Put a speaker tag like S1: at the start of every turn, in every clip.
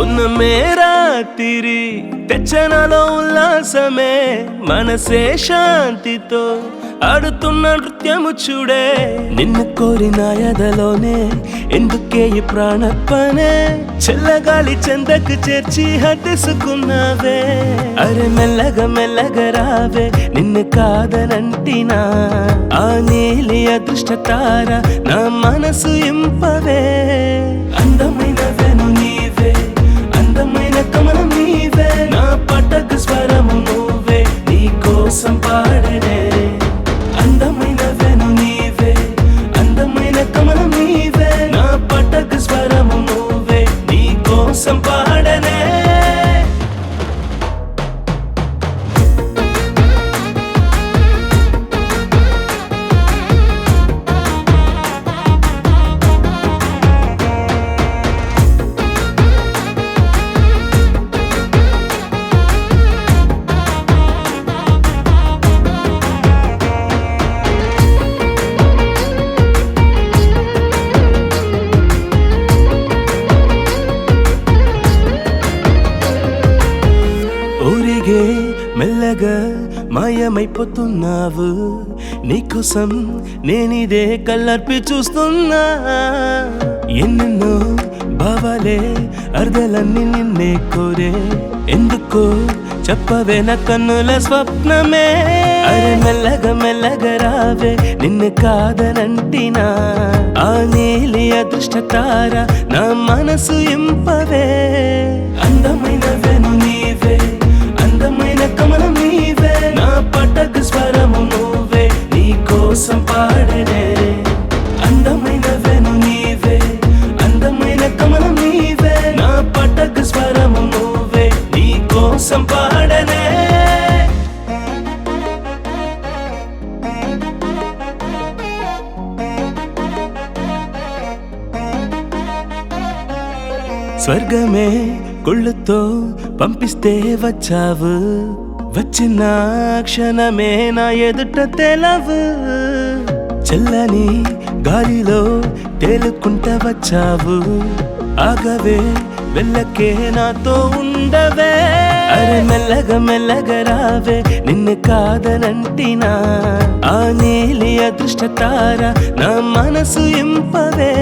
S1: ఉన్నమే రాత్రి తెచ్చనలో ఉల్లాసమే మనసే శాంతితో ఆడుతున్న నృత్యము చూడే నిన్ను కోరిన ఎదలోనే ఎందుకే ఈ ప్రాణప్పనే చెల్లగాలి చెందకు చేర్చి హత్తుకున్నావే అరే మెల్లగా మెల్లగా రావే నిన్ను కాదనంటినా ఆ నీలి అదృష్ట తార నా మనసు ఇంపవే అందమైన వెను నీవే అందమైన కమలం నీవే నా పటకు స్వరము నువ్వే నీ కోసం పాడనే అందమైన వెను నీవే అందమైన కమలం నీవే నా పటకు స్వరము నువ్వే నీ కోసం పాడనే ఊరిగే మెల్లగా మాయమైపోతున్నావు నీకోసం నేనిదే కళ్ళర్పి చూస్తున్నా ఎన్నెన్నో భావాలే అర్ధలన్నీ నిన్నే కోరే ఎందుకో చెప్పవే నా కన్నుల స్వప్నమే అరే మెల్లగా మెల్లగా రావే నిన్ను కాదనంటినా ఆ నీలి అదృష్ట తార నా మనసు ఇంపవే అందమైన వెను నీవే అందమైన కమలం నీవే నా పటకు స్వరము నువ్వే నీ కోసం పాడనే అందమైన వెను నీవే అందమైన కమలం నీవే నా పటకు స్వరము నువ్వే నీ కోసం పాడనే స్వర్గమే కుళ్ళుతో పంపిస్తే వచ్చావు వచ్చిన క్షణమే నా ఎదుట తెలవు చల్లని గాలిలో తేలుకుంట వచ్చావు ఆగవే వెళ్ళకే నాతో ఉండవే అరే మెల్లగా మెల్లగా రావే నిన్ను కాదనంటినా ఆ నీలి అదృష్ట తార నా మనసు ఇంపవే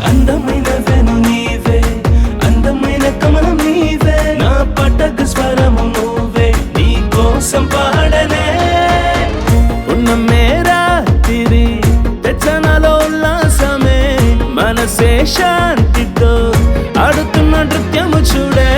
S1: అందమైన వెను నీవే అందమైన కమలం నీవే నా పటకు స్వరము నువ్వే నీ కోసం పాడనే ఉన్నమే రాత్రి తెచ్చనలో ఉల్లాసమే మనసే శాంతితో ఆడుతున్న నృత్యము చూడే